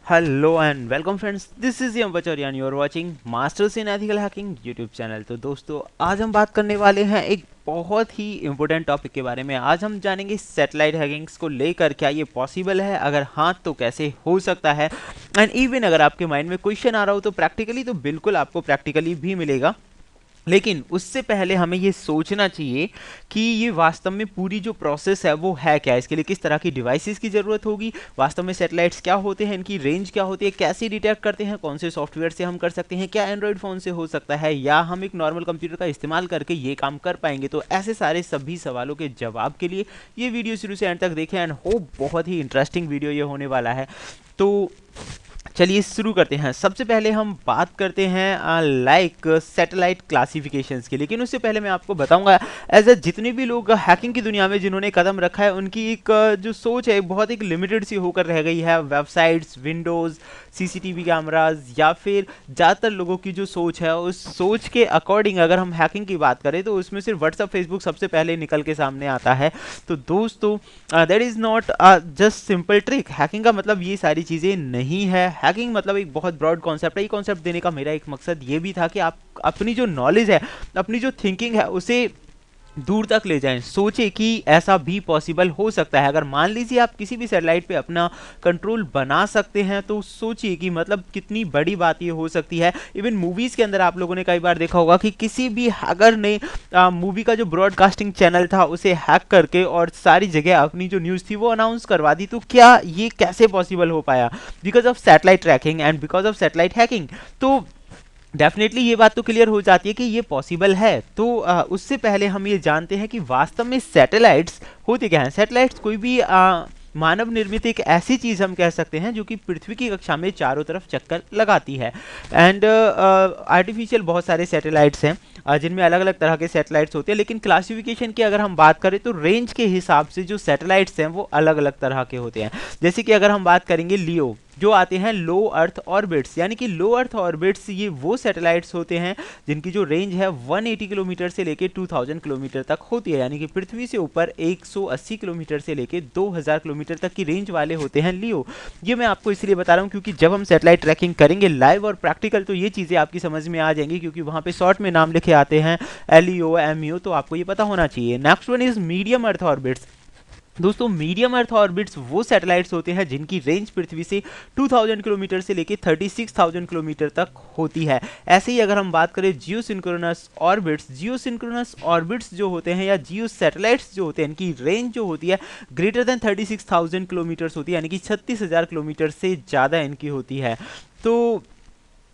Hello and welcome friends, this is Yam Bachauriya and you are watching masters in ethical hacking YouTube channel. तो दोस्तों, आज हम बात करने वाले हैं एक बहुत ही इंपॉर्टेंट टॉपिक के बारे में। आज हम जानेंगे सैटेलाइट हैकिंग्स को लेकर, क्या ये पॉसिबल है, अगर हाँ तो कैसे हो सकता है। एंड इवन अगर आपके माइंड में क्वेश्चन आ रहा हो तो प्रैक्टिकली तो बिल्कुल आपको प्रैक्टिकली भी मिलेगा, लेकिन उससे पहले हमें ये सोचना चाहिए कि ये वास्तव में पूरी जो प्रोसेस है वो है क्या, इसके लिए किस तरह की डिवाइसेस की ज़रूरत होगी, वास्तव में सैटेलाइट्स क्या होते हैं, इनकी रेंज क्या होती है, कैसे डिटेक्ट करते हैं, कौन से सॉफ्टवेयर से हम कर सकते हैं, क्या एंड्रॉयड फ़ोन से हो सकता है या हम एक नॉर्मल कंप्यूटर का इस्तेमाल करके ये काम कर पाएंगे। तो ऐसे सारे सभी सवालों के जवाब के लिए ये वीडियो शुरू से एंड तक देखें एंड होप बहुत ही इंटरेस्टिंग वीडियो ये होने वाला है। तो चलिए शुरू करते हैं। सबसे पहले हम बात करते हैं लाइक सैटेलाइट क्लासिफिकेशंस की, लेकिन उससे पहले मैं आपको बताऊंगा एज ए जितने भी लोग हैकिंग की दुनिया में जिन्होंने कदम रखा है उनकी एक जो सोच है बहुत एक लिमिटेड सी होकर रह गई है। वेबसाइट्स, विंडोज़, सीसीटीवी कैमराज या फिर ज़्यादातर लोगों की जो सोच है उस सोच के अकॉर्डिंग अगर हम हैकिंग की बात करें तो उसमें सिर्फ व्हाट्सअप, फेसबुक सबसे पहले निकल के सामने आता है। तो दोस्तों, that is not just simple trick. Hacking का मतलब ये सारी चीज़ें नहीं है। हैकिंग मतलब एक बहुत ब्रॉड कॉन्सेप्ट है। ये कॉन्सेप्ट देने का मेरा एक मकसद ये भी था कि आप अपनी जो नॉलेज है, अपनी जो थिंकिंग है उसे दूर तक ले जाएं। सोचें कि ऐसा भी पॉसिबल हो सकता है। अगर मान लीजिए आप किसी भी सैटेलाइट पे अपना कंट्रोल बना सकते हैं तो सोचिए कि मतलब कितनी बड़ी बात ये हो सकती है। इवन मूवीज़ के अंदर आप लोगों ने कई बार देखा होगा कि किसी भी हैकर ने मूवी का जो ब्रॉडकास्टिंग चैनल था उसे हैक करके और सारी जगह अपनी जो न्यूज़ थी वो अनाउंस करवा दी। तो क्या ये कैसे पॉसिबल हो पाया? Because of satellite trekking and because of satellite hacking. तो डेफिनेटली ये बात तो क्लियर हो जाती है कि ये पॉसिबल है। तो उससे पहले हम ये जानते हैं कि वास्तव में सैटेलाइट्स होते क्या हैं। सैटेलाइट्स कोई भी मानव निर्मित एक ऐसी चीज़ हम कह सकते हैं जो कि पृथ्वी की कक्षा में चारों तरफ चक्कर लगाती है। एंड आर्टिफिशियल बहुत सारे सैटेलाइट्स हैं जिनमें अलग अलग तरह के सैटेलाइट्स होते हैं, लेकिन क्लासिफिकेशन की अगर हम बात करें तो रेंज के हिसाब से जो सैटेलाइट्स हैं वो अलग अलग तरह के होते हैं। जैसे कि अगर हम बात करेंगे लियो, जो आते हैं लो अर्थ ऑर्बिट्स, यानी कि लो अर्थ ऑर्बिट्स ये वो सैटेलाइट्स होते हैं जिनकी जो रेंज है 180 किलोमीटर से लेके 2000 किलोमीटर तक होती है। यानी कि पृथ्वी से ऊपर 180 किलोमीटर से लेके 2000 किलोमीटर तक की रेंज वाले होते हैं लियो। ये मैं आपको इसलिए बता रहा हूँ क्योंकि जब हम सैटेलाइट ट्रैकिंग करेंगे लाइव और प्रैक्टिकल तो ये चीज़ें आपकी समझ में आ जाएंगी, क्योंकि वहाँ पे शॉर्ट में नाम लिखे आते हैं LEO, MEO, तो आपको ये पता होना चाहिए। Next one is medium earth orbits. दोस्तों, मीडियम अर्थ ऑर्बिट्स वो सैटेलाइट्स होते हैं जिनकी रेंज पृथ्वी से 2000 किलोमीटर से लेकर 36,000 किलोमीटर तक होती है। ऐसे ही अगर हम बात करें जियो सिंक्रोनस ऑर्बिट्स, जियो सिंक्रोनस ऑर्बिट्स जो होते हैं या जियो सैटेलाइट्स जो होते हैं, इनकी रेंज जो होती है ग्रेटर देन 36,000 किलोमीटर्स होती है, यानी कि 36,000 किलोमीटर से ज़्यादा इनकी होती है। तो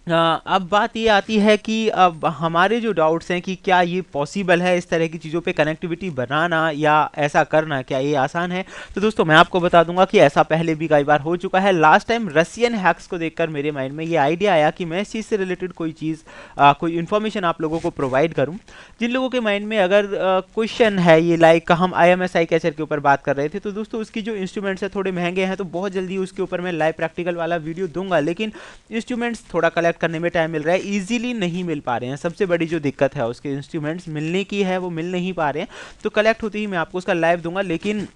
अब बात ये आती है कि अब हमारे जो डाउट्स हैं कि क्या ये पॉसिबल है इस तरह की चीज़ों पे कनेक्टिविटी बनाना या ऐसा करना, क्या ये आसान है? तो दोस्तों, मैं आपको बता दूंगा कि ऐसा पहले भी कई बार हो चुका है। लास्ट टाइम रशियन हैक्स को देखकर मेरे माइंड में ये आइडिया आया कि मैं इस चीज़ से रिलेटेड कोई चीज़, कोई इन्फॉर्मेशन आप लोगों को प्रोवाइड करूँ। जिन लोगों के माइंड में अगर क्वेश्चन है ये, लाइक हम IMSI कैचर के ऊपर बात कर रहे थे, तो दोस्तों उसकी जो इंस्ट्रूमेंट्स है थोड़े महंगे हैं, तो बहुत जल्दी उसके ऊपर मैं लाइव प्रैक्टिकल वाला वीडियो दूंगा, लेकिन इंस्ट्रूमेंट्स थोड़ा कलेक्ट करने में टाइम मिल रहा है, इजीली नहीं मिल पा रहे हैं। सबसे बड़ी जो दिक्कत है उसके इंस्ट्रूमेंट्स मिलने की है, वो मिल नहीं पा रहे हैं। तो कलेक्ट होते ही मैं आपको उसका लाइव दूंगा, लेकिन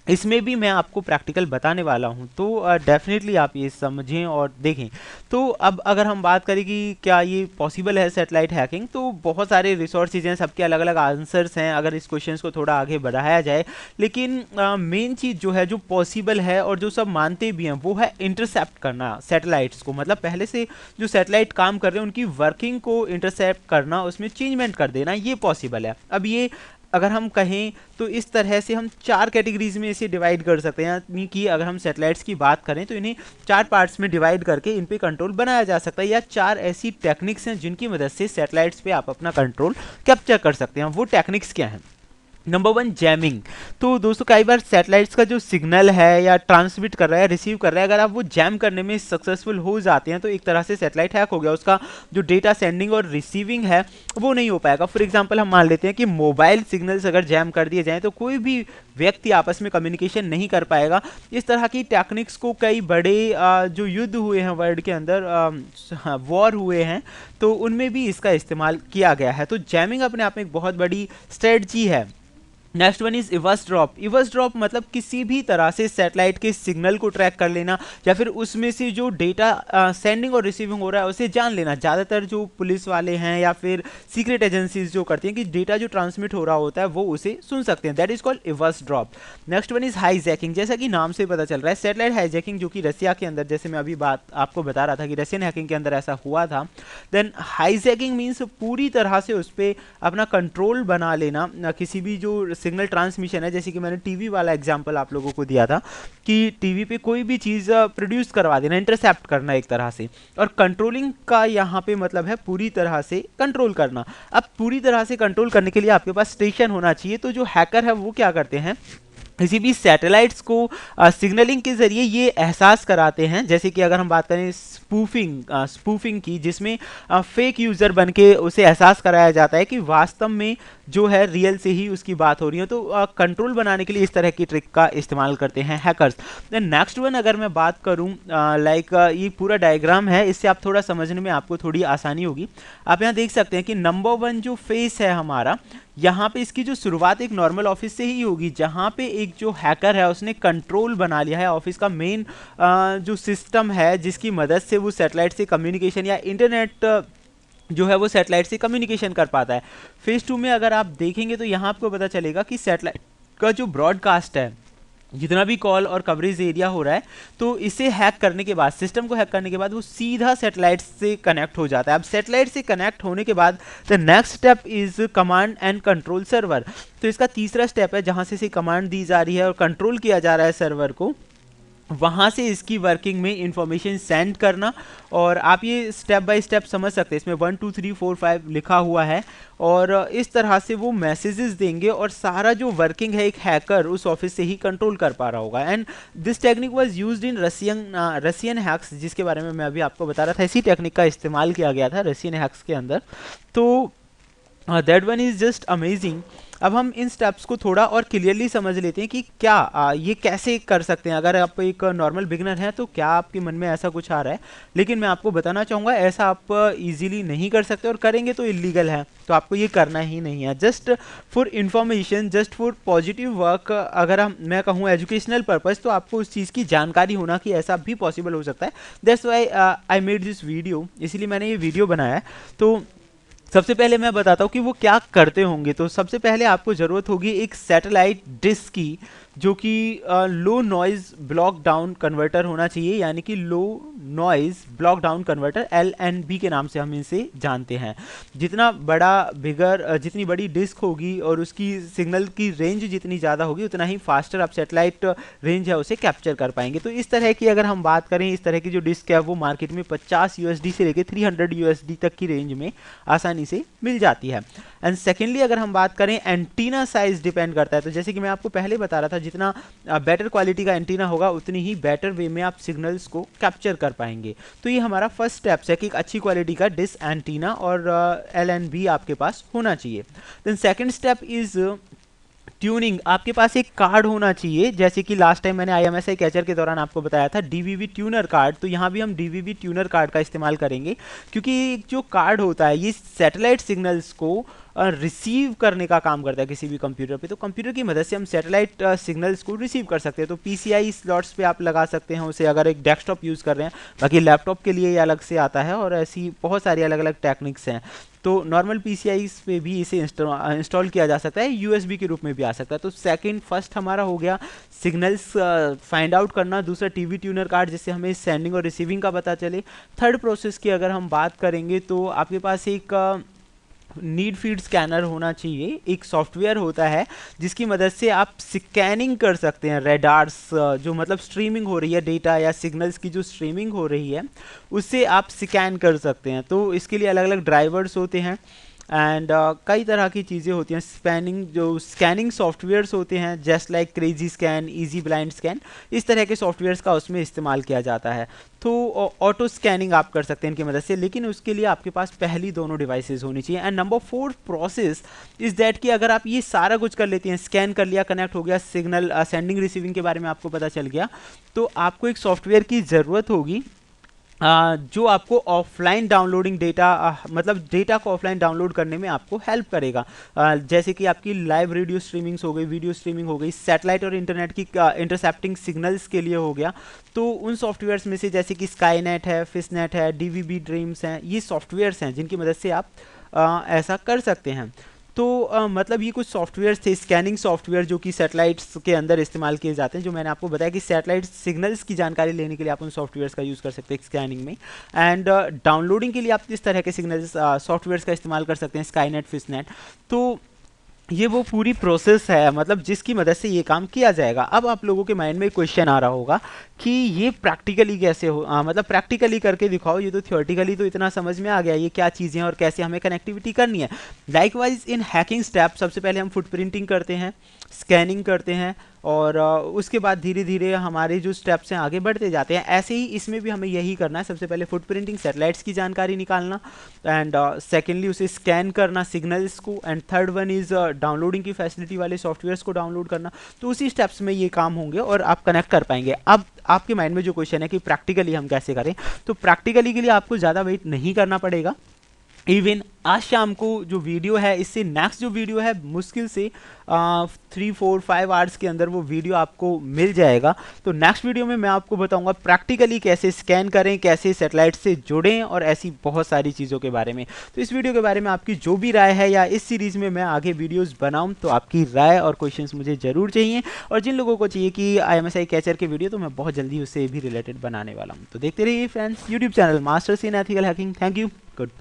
इसमें भी मैं आपको प्रैक्टिकल बताने वाला हूं। तो डेफिनेटली आप ये समझें और देखें। तो अब अगर हम बात करें कि क्या ये पॉसिबल है सैटेलाइट हैकिंग, तो बहुत सारे रिसोर्सेज हैं, सबके अलग अलग आंसर्स हैं अगर इस क्वेश्चन को थोड़ा आगे बढ़ाया जाए। लेकिन मेन चीज़ जो है, जो पॉसिबल है और जो सब मानते भी हैं, वो है इंटरसेप्ट करना सैटेलाइट्स को। मतलब पहले से जो सैटेलाइट काम कर रहे हैं उनकी वर्किंग को इंटरसेप्ट करना, उसमें चेंजमेंट कर देना, ये पॉसिबल है। अब ये अगर हम कहें तो इस तरह से हम 4 कैटेगरीज में इसे डिवाइड कर सकते हैं। यानी कि अगर हम सैटेलाइट्स की बात करें तो इन्हें 4 पार्ट्स में डिवाइड करके इन पे कंट्रोल बनाया जा सकता है, या 4 ऐसी टेक्निक्स हैं जिनकी मदद से सैटेलाइट्स पे आप अपना कंट्रोल कैप्चर कर सकते हैं। वो टेक्निक्स क्या हैं? Number 1, jamming. तो दोस्तों, कई बार सैटेलाइट्स का जो सिग्नल है या ट्रांसमिट कर रहा है, रिसीव कर रहा है, अगर आप वो जैम करने में सक्सेसफुल हो जाते हैं तो एक तरह से सैटेलाइट हैक हो गया। उसका जो डेटा सेंडिंग और रिसीविंग है वो नहीं हो पाएगा। फॉर एग्जांपल हम मान लेते हैं कि मोबाइल सिग्नल्स अगर जैम कर दिए जाएँ तो कोई भी व्यक्ति आपस में कम्युनिकेशन नहीं कर पाएगा। इस तरह की टेक्निक्स को कई बड़े जो युद्ध हुए हैं वर्ल्ड के अंदर, वॉर हुए हैं, तो उनमें भी इसका इस्तेमाल किया गया है। तो जैमिंग अपने आप में एक बहुत बड़ी स्ट्रेटजी है। Next one is eavesdrop. Eavesdrop मतलब किसी भी तरह से सैटेलाइट के सिग्नल को ट्रैक कर लेना या फिर उसमें से जो डेटा सेंडिंग और रिसीविंग हो रहा है उसे जान लेना। ज़्यादातर जो पुलिस वाले हैं या फिर सीक्रेट एजेंसीज जो करती हैं कि डेटा जो ट्रांसमिट हो रहा होता है वो उसे सुन सकते हैं, that is called eavesdrop. Next one is hijacking. जैसा कि नाम से पता चल रहा है सैटेलाइट हाईजैकिंग, जो कि रसिया के अंदर, जैसे मैं अभी बात आपको बता रहा था कि रशियन हैकिंग के अंदर ऐसा हुआ था। देन हाईजैकिंग मीन्स पूरी तरह से उस पर अपना कंट्रोल बना लेना, किसी भी जो सिग्नल ट्रांसमिशन है, जैसे कि मैंने टीवी वाला एग्जांपल आप लोगों को दिया था कि टीवी पे कोई भी चीज़ प्रोड्यूस करवा देना, इंटरसेप्ट करना एक तरह से। और कंट्रोलिंग का यहाँ पे मतलब है पूरी तरह से कंट्रोल करना। अब पूरी तरह से कंट्रोल करने के लिए आपके पास स्टेशन होना चाहिए। तो जो हैकर है वो क्या करते हैं, किसी भी सैटेलाइट्स को सिग्नलिंग के ज़रिए ये एहसास कराते हैं, जैसे कि अगर हम बात करें स्पूफिंग की, जिसमें फेक यूज़र बन के उसे एहसास कराया जाता है कि वास्तव में जो है रियल से ही उसकी बात हो रही है। तो कंट्रोल बनाने के लिए इस तरह की ट्रिक का इस्तेमाल करते हैं हैकर्स। देन नेक्स्ट वन अगर मैं बात करूं, लाइक ये पूरा डायग्राम है, इससे आप थोड़ा समझने में आपको थोड़ी आसानी होगी। आप यहाँ देख सकते हैं कि नंबर 1 जो फेस है हमारा, यहाँ पे इसकी जो शुरुआत एक नॉर्मल ऑफिस से ही होगी, जहाँ पे एक जो हैकर है उसने कंट्रोल बना लिया है ऑफिस का मेन जो सिस्टम है, जिसकी मदद से वो सैटेलाइट से कम्युनिकेशन या इंटरनेट जो है वो सैटेलाइट से कम्युनिकेशन कर पाता है। फेज 2 में अगर आप देखेंगे तो यहाँ आपको पता चलेगा कि सैटेलाइट का जो ब्रॉडकास्ट है, जितना भी कॉल और कवरेज एरिया हो रहा है, तो इसे हैक करने के बाद, सिस्टम को हैक करने के बाद वो सीधा सैटेलाइट से कनेक्ट हो जाता है। अब सैटेलाइट से कनेक्ट होने के बाद the next step is command and control server. तो इसका तीसरा स्टेप है जहां से इसे कमांड दी जा रही है और कंट्रोल किया जा रहा है सर्वर को, वहाँ से इसकी वर्किंग में इंफॉर्मेशन सेंड करना। और आप ये स्टेप बाय स्टेप समझ सकते हैं, इसमें 1 2 3 4 5 लिखा हुआ है और इस तरह से वो मैसेजेस देंगे और सारा जो वर्किंग है एक हैकर उस ऑफिस से ही कंट्रोल कर पा रहा होगा। And this technique was used in Russian hacks, जिसके बारे में मैं अभी आपको बता रहा था। इसी टेक्निक का इस्तेमाल किया गया था रशियन हैक्स के अंदर। तो that one is just amazing. अब हम इन स्टेप्स को थोड़ा और क्लियरली समझ लेते हैं कि क्या ये कैसे कर सकते हैं। अगर आप एक नॉर्मल बिगनर हैं तो क्या आपके मन में ऐसा कुछ आ रहा है, लेकिन मैं आपको बताना चाहूँगा ऐसा आप इजीली नहीं कर सकते, और करेंगे तो इलीगल है, तो आपको ये करना ही नहीं है। Just for information, just for positive work, अगर मैं कहूँ एजुकेशनल पर्पज़, तो आपको उस चीज़ की जानकारी होना कि ऐसा भी पॉसिबल हो सकता है। That's why I made this video, इसीलिए मैंने ये वीडियो बनाया है। तो सबसे पहले मैं बताता हूँ कि वो क्या करते होंगे। तो सबसे पहले आपको ज़रूरत होगी एक सैटेलाइट डिस्क की, जो कि low noise block down converter होना चाहिए, यानी कि low noise block down converter, LNB के नाम से हम इसे जानते हैं। जितना बड़ा जितनी बड़ी डिस्क होगी और उसकी सिग्नल की रेंज जितनी ज़्यादा होगी, उतना ही फास्टर आप सैटेलाइट रेंज है उसे कैप्चर कर पाएंगे। तो इस तरह की अगर हम बात करें, इस तरह की जो डिस्क है वो मार्केट में 50 USD से लेकर 300 USD तक की रेंज में आसानी से मिल जाती है। एंड सेकेंडली अगर हम बात करें, एंटीना साइज डिपेंड करता है। तो जैसे कि मैं आपको पहले बता रहा था, जितना बेटर क्वालिटी का एंटीना होगा उतनी ही बेटर वे में आप सिग्नल्स को कैप्चर कर पाएंगे। तो ये हमारा फर्स्ट स्टेप है कि एक अच्छी क्वालिटी का डिस्क एंटीना और LNB आपके पास होना चाहिए। Then second step is tuning. आपके पास एक कार्ड होना चाहिए, जैसे कि लास्ट टाइम मैंने IMSI कैचर के दौरान आपको बताया था DVB ट्यूनर कार्ड। तो यहाँ भी हम DVB ट्यूनर कार्ड का इस्तेमाल करेंगे, क्योंकि जो कार्ड होता है ये सैटेलाइट सिग्नल्स को रिसीव करने का काम करता है किसी भी कंप्यूटर पे। तो कंप्यूटर की मदद से हम सैटेलाइट सिग्नल्स को रिसीव कर सकते हैं। तो PCI स्लॉट्स पे आप लगा सकते हैं उसे, अगर एक डेस्कटॉप यूज़ कर रहे हैं। बाकी लैपटॉप के लिए ये अलग से आता है और ऐसी बहुत सारी अलग अलग टेक्निक्स हैं। तो नॉर्मल PCI पे भी इसे इंस्टॉल किया जा सकता है, USB के रूप में भी आ सकता है। तो फर्स्ट हमारा हो गया सिग्नल्स फाइंड आउट करना। दूसरा TV ट्यूनर कार्ड, जिससे हमें सेंडिंग और रिसीविंग का पता चले। थर्ड प्रोसेस की अगर हम बात करेंगे तो आपके पास एक नीड फीड स्कैनर होना चाहिए। एक सॉफ्टवेयर होता है जिसकी मदद से आप स्कैनिंग कर सकते हैं रेडार्स, जो मतलब स्ट्रीमिंग हो रही है डेटा या सिग्नल्स की जो स्ट्रीमिंग हो रही है उससे आप स्कैन कर सकते हैं। तो इसके लिए अलग अलग ड्राइवर्स होते हैं एंड कई तरह की चीज़ें होती हैं। स्कैनिंग सॉफ्टवेयर्स होते हैं, just like crazy scan, easy blind scan, इस तरह के सॉफ्टवेयर्स का उसमें इस्तेमाल किया जाता है। तो ऑटो स्कैनिंग आप कर सकते हैं इनकी मदद से, लेकिन उसके लिए आपके पास पहली दोनों डिवाइसेस होनी चाहिए। And number 4 process is that कि अगर आप ये सारा कुछ कर लेती हैं, स्कैन कर लिया, कनेक्ट हो गया, सिग्नल सेंडिंग रिसीविंग के बारे में आपको पता चल गया, तो आपको एक सॉफ्टवेयर की ज़रूरत होगी जो आपको ऑफलाइन डाउनलोडिंग डेटा मतलब डेटा को ऑफलाइन डाउनलोड करने में आपको हेल्प करेगा। जैसे कि आपकी लाइव रेडियो स्ट्रीमिंग्स हो गई, वीडियो स्ट्रीमिंग हो गई, सैटेलाइट और इंटरनेट की इंटरसेप्टिंग सिग्नल्स के लिए हो गया। तो उन सॉफ्टवेयर्स में से जैसे कि स्काईनेट है, फिशनेट है, डीवीबी ड्रीम्स हैं, ये सॉफ्टवेयर्स हैं जिनकी मदद से आप ऐसा कर सकते हैं। तो मतलब ये कुछ सॉफ्टवेयर्स थे, स्कैनिंग सॉफ्टवेयर, जो कि सैटेलाइट्स के अंदर इस्तेमाल किए जाते हैं। जो मैंने आपको बताया कि सैटेलाइट सिग्नल्स की जानकारी लेने के लिए आप उन सॉफ्टवेयर्स का यूज़ कर सकते हैं स्कैनिंग में, एंड डाउनलोडिंग के लिए आप इस तरह के सिग्नल्स सॉफ्टवेयर्स का इस्तेमाल कर सकते हैं, स्काईनेट, फिशनेट। तो ये वो पूरी प्रोसेस है, मतलब जिसकी मदद से ये काम किया जाएगा। अब आप लोगों के माइंड में क्वेश्चन आ रहा होगा कि ये प्रैक्टिकली कैसे हो, मतलब प्रैक्टिकली करके दिखाओ, ये तो थियोरेटिकली तो इतना समझ में आ गया, ये क्या चीज़ें हैं और कैसे हमें कनेक्टिविटी करनी है। लाइकवाइज इन हैकिंग स्टेप सबसे पहले हम फुटप्रिंटिंग करते हैं, स्कैनिंग करते हैं, और उसके बाद धीरे धीरे हमारे जो स्टेप्स हैं आगे बढ़ते जाते हैं। ऐसे ही इसमें भी हमें यही करना है, सबसे पहले फुटप्रिंटिंग, सैटेलाइट्स की जानकारी निकालना, एंड सेकेंडली उसे स्कैन करना सिग्नल्स को, and third one is downloading की फैसिलिटी वाले सॉफ्टवेयर्स को डाउनलोड करना। तो उसी स्टेप्स में ये काम होंगे और आप कनेक्ट कर पाएंगे। अब आपके माइंड में जो क्वेश्चन है कि प्रैक्टिकली हम कैसे करें, तो प्रैक्टिकली के लिए आपको ज़्यादा वेट नहीं करना पड़ेगा। इवन आज शाम को जो वीडियो है, इससे नेक्स्ट जो वीडियो है मुश्किल से 3-4-5 आवर्स के अंदर वो वीडियो आपको मिल जाएगा। तो नेक्स्ट वीडियो में मैं आपको बताऊंगा प्रैक्टिकली कैसे स्कैन करें, कैसे सैटेलाइट से जुड़ें, और ऐसी बहुत सारी चीज़ों के बारे में। तो इस वीडियो के बारे में आपकी जो भी राय है, या इस सीरीज़ में मैं आगे वीडियोज़ बनाऊँ, तो आपकी राय और क्वेश्चंस मुझे ज़रूर चाहिए। और जिन लोगों को चाहिए कि IMSI कैचर के वीडियो, तो मैं बहुत जल्दी उससे भी रिलेटेड बनाने वाला हूँ। तो देखते रहिए friends YouTube channel masters in ethical hacking. Thank you, good bye.